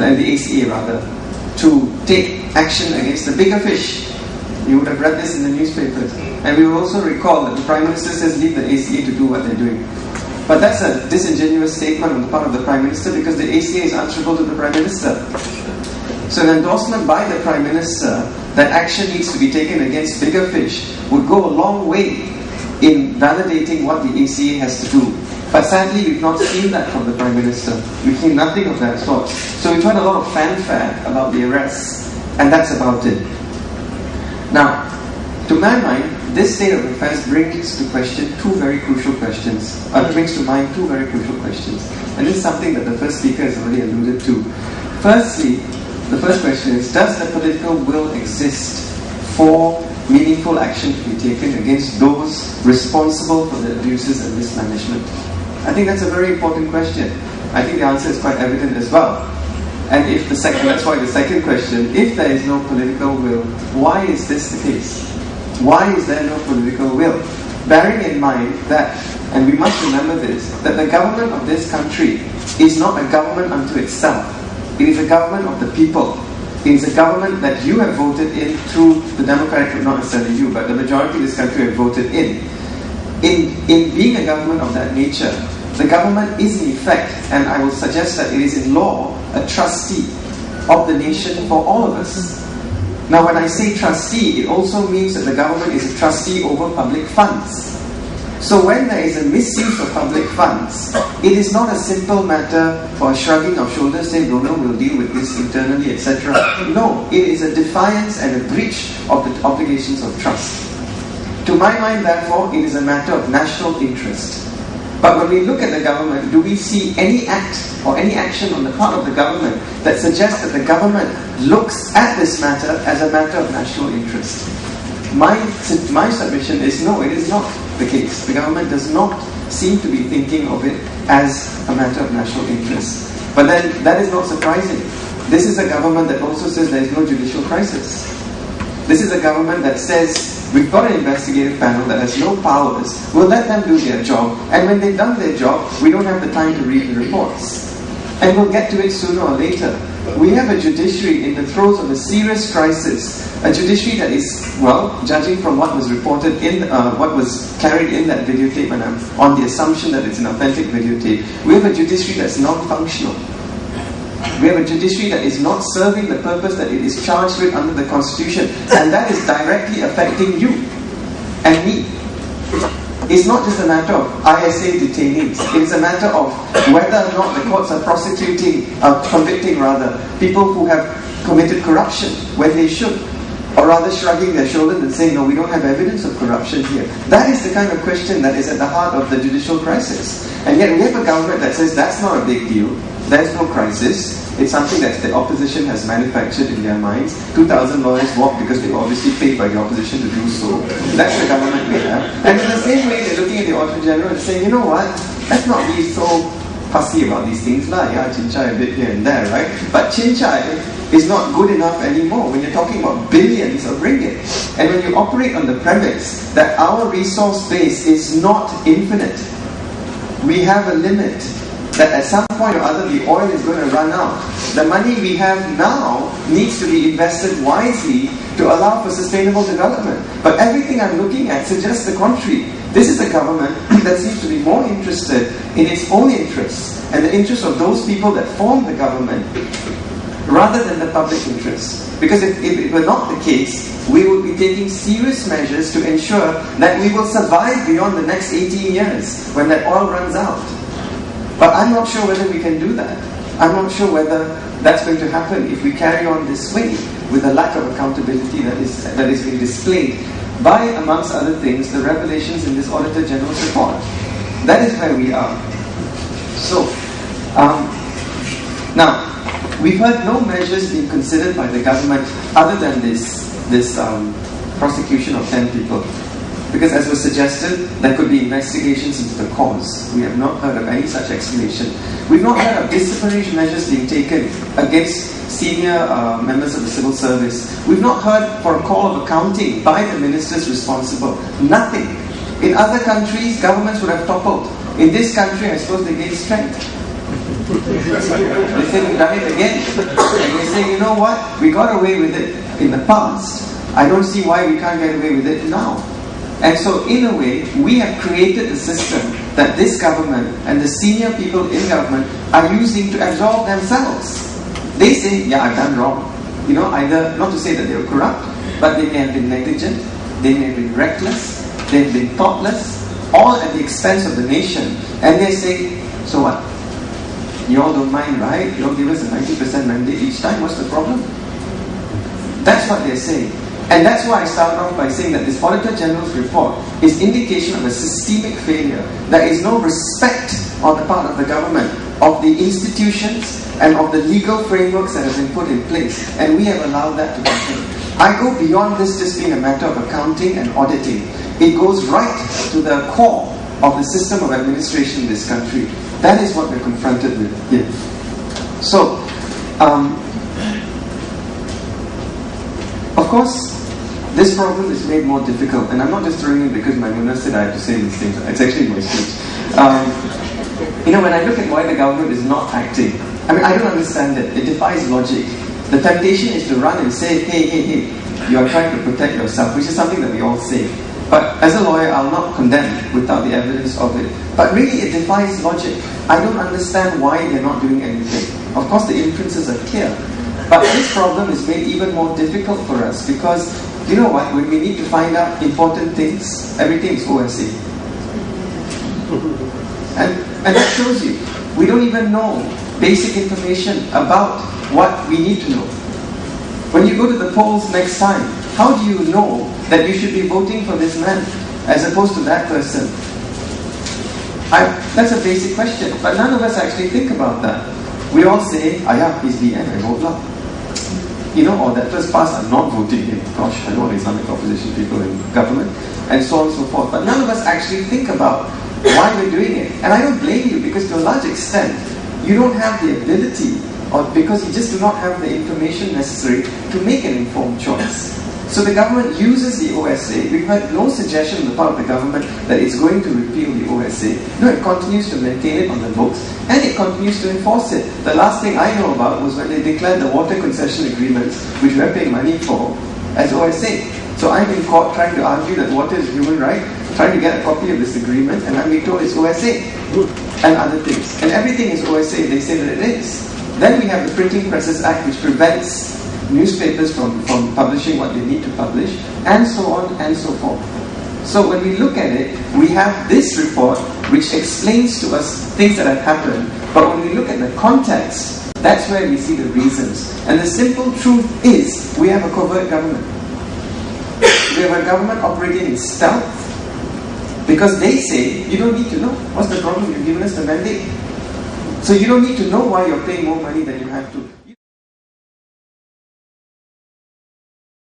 The ACA rather, to take action against the bigger fish. You would have read this in the newspapers. And we will also recall that the Prime Minister says leave the ACA to do what they're doing. But that's a disingenuous statement on the part of the Prime Minister, because the ACA is answerable to the Prime Minister. So an endorsement by the Prime Minister that action needs to be taken against bigger fish would go a long way in validating what the ACA has to do. But sadly, we've not seen that from the Prime Minister. We've seen nothing of that sort. So we've heard a lot of fanfare about the arrests, and that's about it. Now, to my mind, this state of affairs brings to question two very crucial questions. Brings to mind two very crucial questions. And this is something that the first speaker has already alluded to. Firstly, the first question is, does the political will exist for meaningful action to be taken against those responsible for the abuses and mismanagement? I think that's a very important question. I think the answer is quite evident as well. And if that's why the second question, if there is no political will, why is this the case? Why is there no political will? Bearing in mind that, and we must remember this, that the government of this country is not a government unto itself. It is a government of the people. It is a government that you have voted in through the democratic, not necessarily you, but the majority of this country have voted in. In being a government of that nature, the government is in effect, and I will suggest that it is in law, a trustee of the nation for all of us. Now when I say trustee, it also means that the government is a trustee over public funds. So when there is a misuse of public funds, it is not a simple matter for a shrugging of shoulders, saying, no, we'll deal with this internally, etc. No, it is a defiance and a breach of the obligations of trust. To my mind, therefore, it is a matter of national interest. But when we look at the government, do we see any act or any action on the part of the government that suggests that the government looks at this matter as a matter of national interest? My submission is no, it is not the case. The government does not seem to be thinking of it as a matter of national interest. But then, that is not surprising. This is a government that also says there is no judicial crisis. This is a government that says, we've got an investigative panel that has no powers, we'll let them do their job, and when they've done their job, we don't have the time to read the reports. And we'll get to it sooner or later. We have a judiciary in the throes of a serious crisis, a judiciary that is, well, judging from what was reported in, what was carried in that videotape, and I'm on the assumption that it's an authentic videotape, we have a judiciary that's non-functional. We have a judiciary that is not serving the purpose that it is charged with under the Constitution, and that is directly affecting you and me. It's not just a matter of ISA detainees. It is a matter of whether or not the courts are convicting people who have committed corruption when they should, or rather shrugging their shoulders and saying, no, we don't have evidence of corruption here. That is the kind of question that is at the heart of the judicial crisis. And yet we have a government that says that's not a big deal. There's no crisis. It's something that the opposition has manufactured in their minds. 2,000 lawyers walk because they were obviously paid by the opposition to do so. That's the government we have. And in the same way, they're looking at the Auditor General and saying, you know what, let's not be so fussy about these things. Yeah, chinchai a bit here and there, right? But chinchai is not good enough anymore when you're talking about billions of ringgit. And when you operate on the premise that our resource base is not infinite, we have a limit. That at some point or other the oil is going to run out. The money we have now needs to be invested wisely to allow for sustainable development. But everything I'm looking at suggests the contrary. This is a government that seems to be more interested in its own interests and the interests of those people that form the government rather than the public interest. Because if it were not the case, we would be taking serious measures to ensure that we will survive beyond the next 18 years when that oil runs out. But I'm not sure whether we can do that. I'm not sure whether that's going to happen if we carry on this way with the lack of accountability that is being displayed by, amongst other things, the revelations in this Auditor General's report. That is where we are. So, now, we've heard no measures being considered by the government other than this prosecution of 10 people. Because as was suggested, there could be investigations into the cause. We have not heard of any such explanation. We've not heard of disciplinary measures being taken against senior members of the civil service. We've not heard for a call of accounting by the ministers responsible. Nothing. In other countries, governments would have toppled. In this country, I suppose they gain strength. They say we've done it again. And they say, you know what? We got away with it in the past. I don't see why we can't get away with it now. And so, in a way, we have created a system that this government and the senior people in government are using to absolve themselves. They say, yeah, I've done wrong. You know, either, not to say that they were corrupt, but they may have been negligent, they may have been reckless, they have been thoughtless, all at the expense of the nation. And they say, so what? You all don't mind, right? You all give us a 90% mandate each time, what's the problem? That's what they're saying. And that's why I started off by saying that this Auditor General's report is indication of a systemic failure. There is no respect on the part of the government, of the institutions, and of the legal frameworks that have been put in place. And we have allowed that to continue. I go beyond this just being a matter of accounting and auditing. It goes right to the core of the system of administration in this country. That is what we're confronted with here. So, of course, this problem is made more difficult, and I'm not just throwing it because my minister said I have to say these things. It's actually my speech. You know, when I look at why the government is not acting, I mean, I don't understand it. It defies logic. The temptation is to run and say, hey, you are trying to protect yourself, which is something that we all say. But as a lawyer, I'll not condemn without the evidence of it. But really, it defies logic. I don't understand why they're not doing anything. Of course, the inferences are clear. But this problem is made even more difficult for us because, you know what, when we need to find out important things, everything is OSA. And that shows you, we don't even know basic information about what we need to know. When you go to the polls next time, how do you know that you should be voting for this man as opposed to that person? That's a basic question, but none of us actually think about that. We all say, he's BN, I vote lah. You know, or that first pass, I'm not voting him. Gosh, I know all Islamic opposition people in government, and so on and so forth. But none of us actually think about why we're doing it. And I don't blame you, because to a large extent, you don't have the ability, or because you just do not have the information necessary to make an informed choice. So the government uses the OSA. We've had no suggestion on the part of the government that it's going to repeal the OSA. No, it continues to maintain it on the books, and it continues to enforce it. The last thing I know about was when they declared the water concession agreements, which we're paying money for, as OSA. So I'm in court trying to argue that water is a human right, trying to get a copy of this agreement, and I'm being told it's OSA, and other things. And everything is OSA, they say that it is. Then we have the Printing Presses Act, which prevents newspapers from publishing what they need to publish, and so on and so forth. So when we look at it, we have this report which explains to us things that have happened, but when we look at the context, that's where we see the reasons. And the simple truth is, we have a covert government. We have a government operating in stealth, because they say, you don't need to know. What's the problem? You've given us the mandate. So you don't need to know why you're paying more money than you have to.